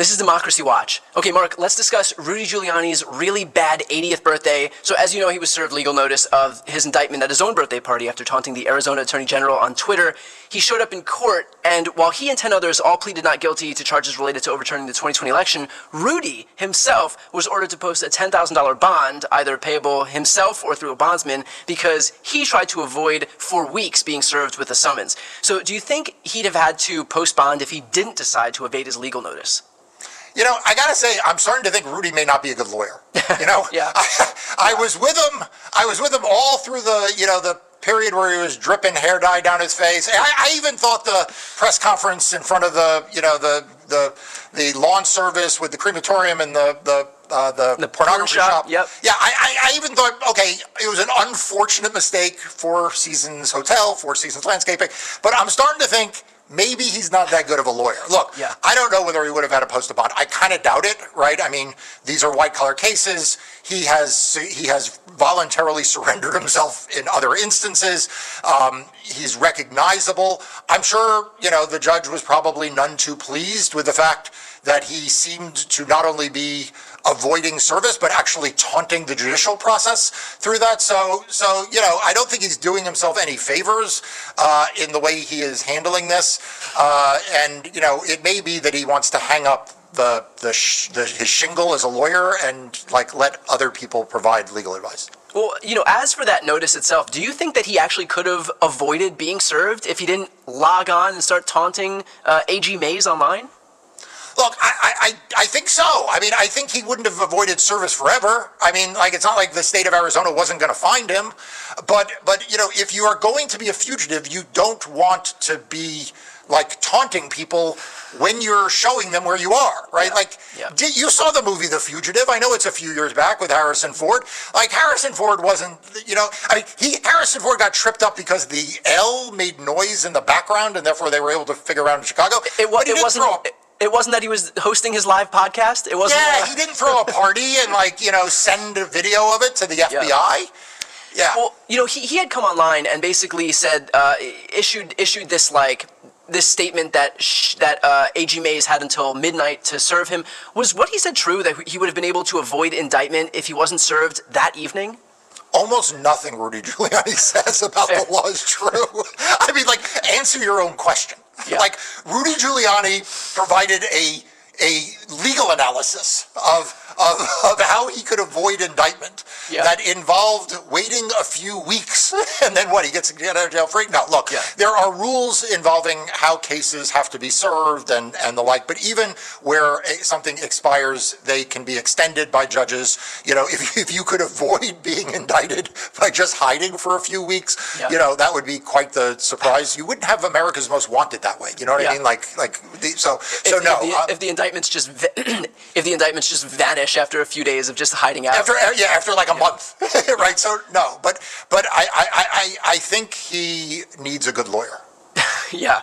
This is Democracy Watch. Okay, Mark, let's discuss Rudy Giuliani's really bad 80th birthday. So as you know, he was served legal notice of his indictment at his own birthday party after taunting the Arizona Attorney General on Twitter. He showed up in court, and while he and 10 others all pleaded not guilty to charges related to overturning the 2020 election, Rudy himself was ordered to post a $10,000 bond, either payable himself or through a bondsman, because he tried to avoid for weeks being served with a summons. So do you think he'd have had to post bond if he didn't decide to evade his legal notice? You know, I gotta say, I'm starting to think Rudy may not be a good lawyer. You know, Yeah. I was with him. I was with him all through the period where he was dripping hair dye down his face. I even thought the press conference in front of the lawn service with the crematorium and the pornography shop. Yep. Yeah, I even thought, okay, it was an unfortunate mistake. Four Seasons Hotel, Four Seasons Landscaping. But I'm starting to think maybe he's not that good of a lawyer. Look, Yeah. I don't know whether he would have had to post a bond. I kind of doubt it, right? I mean, these are white-collar cases. He has voluntarily surrendered himself in other instances. He's recognizable. I'm sure, the judge was probably none too pleased with the fact that he seemed to not only be avoiding service, but actually taunting the judicial process through that. So I don't think he's doing himself any favors in the way he is handling this. And it may be that he wants to hang up his shingle as a lawyer and let other people provide legal advice. Well, as for that notice itself, do you think that he actually could have avoided being served if he didn't log on and start taunting AG Mays online? Look, I think so. I mean, I think he wouldn't have avoided service forever. I mean, it's not like the state of Arizona wasn't going to find him. But if you are going to be a fugitive, you don't want to be taunting people when you're showing them where you are, right? You saw the movie The Fugitive. I know it's a few years back with Harrison Ford. Harrison Ford wasn't, Harrison Ford got tripped up because the L made noise in the background, and therefore they were able to figure out in Chicago. It wasn't that he was hosting his live podcast? It wasn't. Yeah, he didn't throw a party and send a video of it to the FBI. Yeah. Well, he had come online and basically said, issued this statement that AG Mays had until midnight to serve him. Was what he said true, that he would have been able to avoid indictment if he wasn't served that evening? Almost nothing Rudy Giuliani says about the law is true. I mean, answer your own question. Yeah. Rudy Giuliani provided a legal analysis of how he could avoid indictment that involved waiting a few weeks and then he gets to get out of jail free? No, look, there are rules involving how cases have to be served and the like, but even where something expires, they can be extended by judges. If you could avoid being indicted by just hiding for a few weeks, that would be quite the surprise. You wouldn't have America's Most Wanted that way. You know what I mean? If the indictments just vanish after a few days of just hiding out. After a month, right? So no, but I think he needs a good lawyer. Yeah.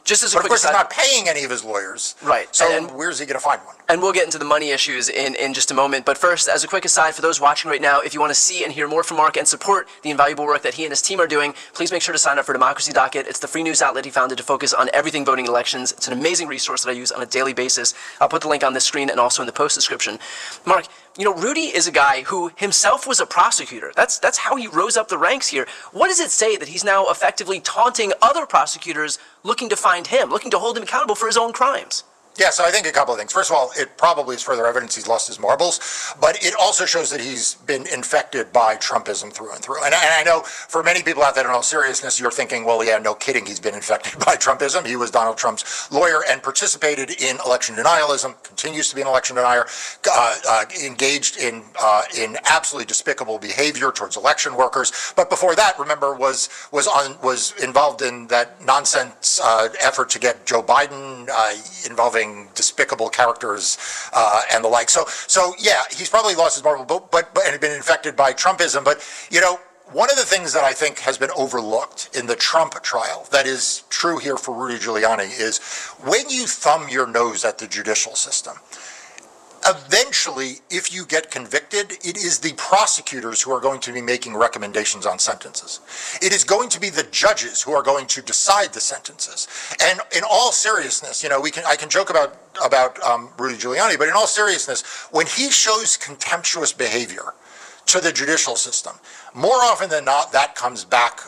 Just as a quick aside, of course, he's not paying any of his lawyers. Right. So where's he going to find one? And we'll get into the money issues in just a moment. But first, as a quick aside for those watching right now, if you want to see and hear more from Mark and support the invaluable work that he and his team are doing, please make sure to sign up for Democracy Docket. It's the free news outlet he founded to focus on everything voting elections. It's an amazing resource that I use on a daily basis. I'll put the link on this screen and also in the post description. Mark, Rudy is a guy who himself was a prosecutor. That's how he rose up the ranks here. What does it say that he's now effectively taunting other prosecutors looking to find him, looking to hold him accountable for his own crimes? Yeah, so I think a couple of things. First of all, it probably is further evidence he's lost his marbles, but it also shows that he's been infected by Trumpism through and through. And I know for many people out there, in all seriousness, you're thinking, well, yeah, no kidding, he's been infected by Trumpism. He was Donald Trump's lawyer and participated in election denialism, continues to be an election denier, engaged in absolutely despicable behavior towards election workers. But before that, remember, was involved in that nonsense effort to get Joe Biden involving despicable characters and the like. So yeah, he's probably lost his marble, but and been infected by Trumpism. But one of the things that I think has been overlooked in the Trump trial that is true here for Rudy Giuliani is when you thumb your nose at the judicial system, eventually, if you get convicted, it is the prosecutors who are going to be making recommendations on sentences. It is going to be the judges who are going to decide the sentences. And in all seriousness, I can joke about Rudy Giuliani, but in all seriousness, when he shows contemptuous behavior to the judicial system, more often than not, that comes back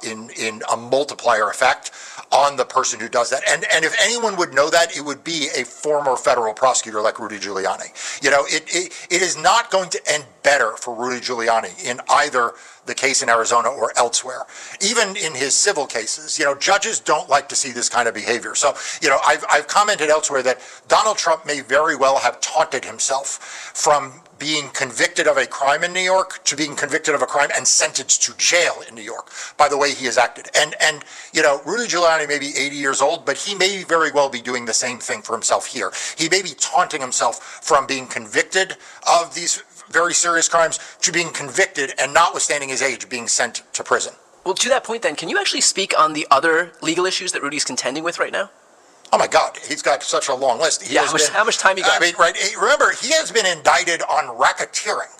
in a multiplier effect on the person who does that. And if anyone would know that, it would be a former federal prosecutor like Rudy Giuliani. It is not going to end better for Rudy Giuliani in either the case in Arizona or elsewhere. Even in his civil cases, judges don't like to see this kind of behavior. So, I've commented elsewhere that Donald Trump may very well have taunted himself from being convicted of a crime in New York to being convicted of a crime and sentenced to jail in New York by the way he has acted. And Rudy Giuliani may be 80 years old, but he may very well be doing the same thing for himself here. He may be taunting himself from being convicted of these very serious crimes to being convicted and, notwithstanding his age, being sent to prison. Well, to that point then, can you actually speak on the other legal issues that Rudy's contending with right now? Oh my God, he's got such a long list. How much time you got? Right. Remember, he has been indicted on racketeering.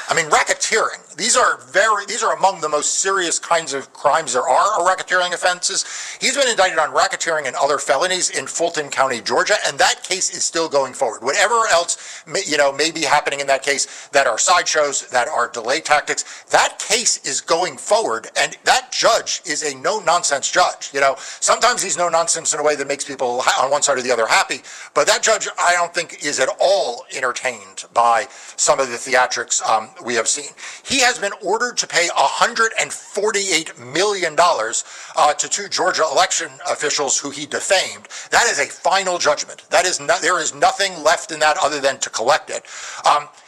Racketeering. These are among the most serious kinds of crimes there are racketeering offenses. He's been indicted on racketeering and other felonies in Fulton County, Georgia, and that case is still going forward. Whatever else may be happening in that case that are sideshows, that are delay tactics, that case is going forward, and that judge is a no-nonsense judge. Sometimes he's no-nonsense in a way that makes people on one side or the other happy, but that judge, I don't think, is at all entertained by some of the theatrics we have seen. He has been ordered to pay $148 million to two Georgia election officials who he defamed. That is a final judgment. There is nothing left in that other than to collect it.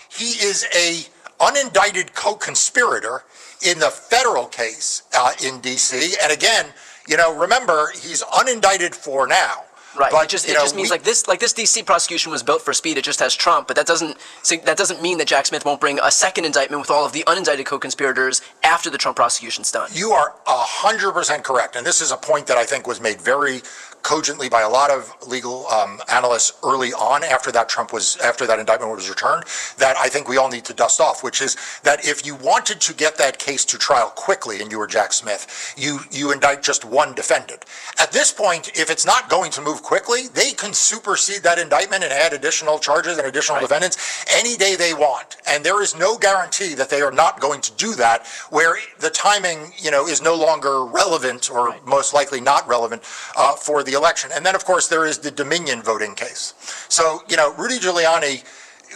He is a unindicted co-conspirator in the federal case in D.C. And again, remember, he's unindicted for now. Right. But it just means like this DC prosecution was built for speed. It just has Trump, but that doesn't mean that Jack Smith won't bring a second indictment with all of the unindicted co-conspirators after the Trump prosecution's done. You are 100% correct, and this is a point that I think was made very cogently by a lot of legal analysts early on after that indictment was returned, that I think we all need to dust off, which is that if you wanted to get that case to trial quickly and you were Jack Smith, you indict just one defendant. At this point, if it's not going to move quickly, they can supersede that indictment and add additional charges and additional defendants any day they want. And there is no guarantee that they are not going to do that, where the timing, is no longer relevant or most likely not relevant for the election. And then, of course, there is the Dominion voting case. So, Rudy Giuliani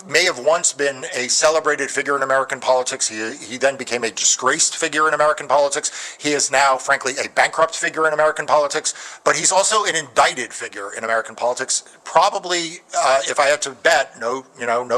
may have once been a celebrated figure in American politics. He then became a disgraced figure in American politics. He is now, frankly, a bankrupt figure in American politics. But he's also an indicted figure in American politics. Probably, if I had to bet, no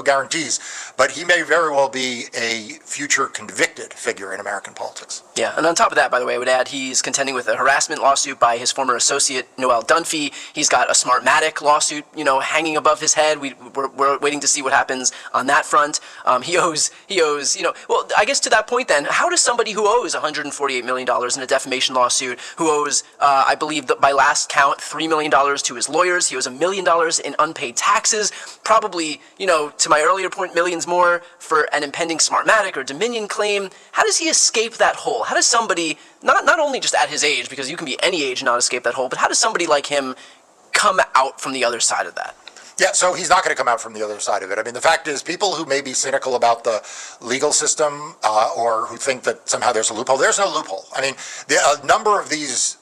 guarantees, but he may very well be a future convicted figure in American politics. Yeah, and on top of that, by the way, I would add he's contending with a harassment lawsuit by his former associate, Noel Dunphy. He's got a Smartmatic lawsuit, hanging above his head. We're waiting to see what happens on that front. He owes, well, I guess to that point then, how does somebody who owes $148 million in a defamation lawsuit, who owes, I believe that by last count, $3 million to his lawyers, he owes $1 million in unpaid taxes, probably, to my earlier point, millions more for an impending Smartmatic or Dominion claim. How does he escape that hole? How does somebody, not only just at his age, because you can be any age and not escape that hole, but how does somebody like him come out from the other side of that? Yeah, so he's not going to come out from the other side of it. The fact is, people who may be cynical about the legal system or who think that somehow there's a loophole, there's no loophole. A number of these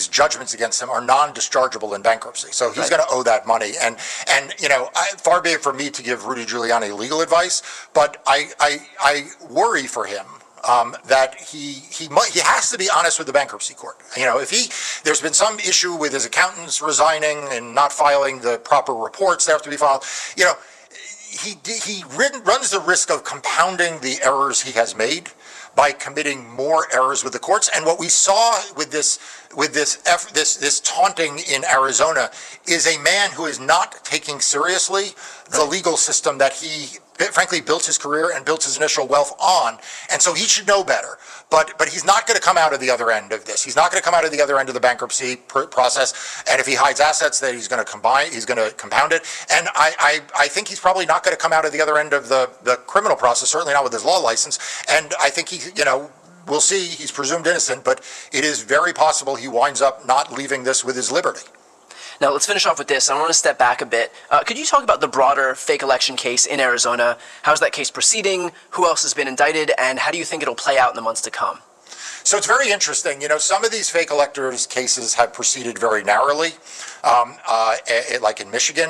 judgments against him are non-dischargeable in bankruptcy. So he's going to owe that money. And far be it from me to give Rudy Giuliani legal advice, but I worry for him. That he has to be honest with the bankruptcy court. If there's been some issue with his accountants resigning and not filing the proper reports that have to be filed, he runs the risk of compounding the errors he has made by committing more errors with the courts. And what we saw with this with this taunting in Arizona is a man who is not taking seriously the legal system that he frankly built his career and built his initial wealth on, and so he should know better. But he's not going to come out of the other end of this. He's not going to come out of the other end of the bankruptcy process. And if he hides assets, then he's going to compound it. And I think he's probably not going to come out of the other end of the criminal process. Certainly not with his law license. And I think we'll see. He's presumed innocent, but it is very possible he winds up not leaving this with his liberty. Now, let's finish off with this. I want to step back a bit. Could you talk about the broader fake election case in Arizona? How's that case proceeding? Who else has been indicted? And how do you think it'll play out in the months to come? So it's very interesting. Some of these fake electors cases have proceeded very narrowly, like in Michigan,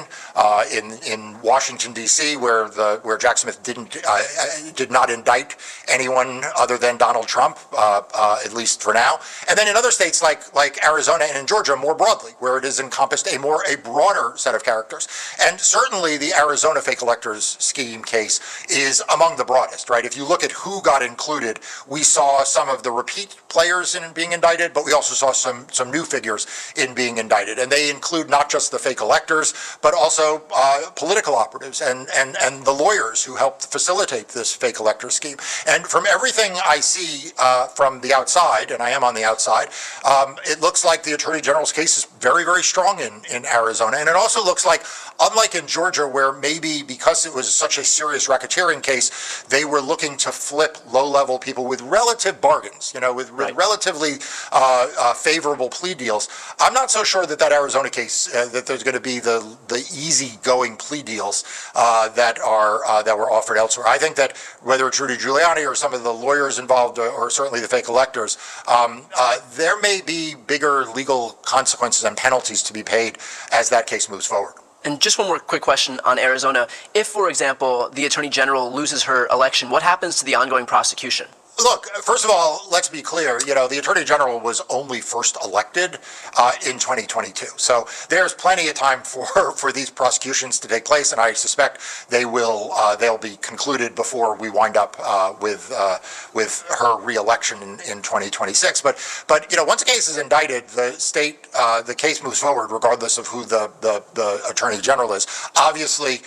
in Washington D.C., where Jack Smith did not indict anyone other than Donald Trump, at least for now. And then in other states like Arizona and in Georgia more broadly, where it has encompassed a broader set of characters. And certainly the Arizona fake electors scheme case is among the broadest, right? If you look at who got included, we saw some of the repeat players in being indicted, but we also saw some new figures in being indicted. And they include not just the fake electors, but also political operatives and the lawyers who helped facilitate this fake elector scheme. And from everything I see from the outside, and I am on the outside, it looks like the Attorney General's case is very, very strong in Arizona. And it also looks like, unlike in Georgia, where maybe because it was such a serious racketeering case, they were looking to flip low-level people with relative bargains, with relatively favorable plea deals. I'm not so sure that Arizona case, that there's going to be the easy-going plea deals that were offered elsewhere. I think that whether it's Rudy Giuliani or some of the lawyers involved, or certainly the fake electors, there may be bigger legal consequences and penalties to be paid as that case moves forward. And just one more quick question on Arizona. If, for example, the Attorney General loses her election, what happens to the ongoing prosecution? Look, first of all, let's be clear. The Attorney General was only first elected in 2022. So there's plenty of time for these prosecutions to take place, and I suspect they'll be concluded before we wind up with her re-election in 2026. But once a case is indicted, the case moves forward regardless of who the Attorney General is. Obviously,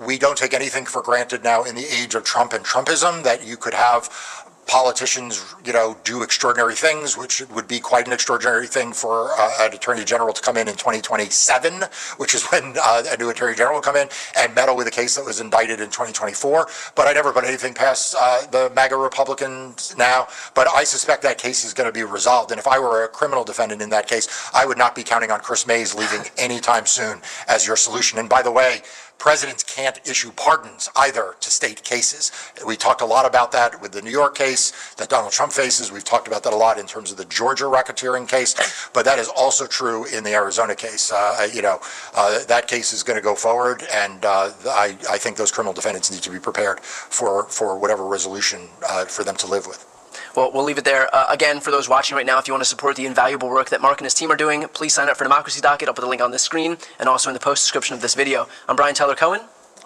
we don't take anything for granted now in the age of Trump and Trumpism that you could have politicians, do extraordinary things, which would be quite an extraordinary thing for an attorney general to come in 2027, which is when a new attorney general will come in and meddle with a case that was indicted in 2024. But I never put anything past the MAGA Republicans now. But I suspect that case is going to be resolved. And if I were a criminal defendant in that case, I would not be counting on Chris Mays leaving anytime soon as your solution. And by the way, presidents can't issue pardons either to state cases. We talked a lot about that with the New York case that Donald Trump faces. We've talked about that a lot in terms of the Georgia racketeering case, but that is also true in the Arizona case. That case is going to go forward, and I think those criminal defendants need to be prepared for whatever resolution for them to live with. Well, we'll leave it there. Again, for those watching right now, if you want to support the invaluable work that Mark and his team are doing, please sign up for Democracy Docket. I'll put the link on this screen and also in the post description of this video. I'm Brian Tyler Cohen.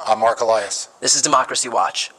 I'm Mark Elias. This is Democracy Watch.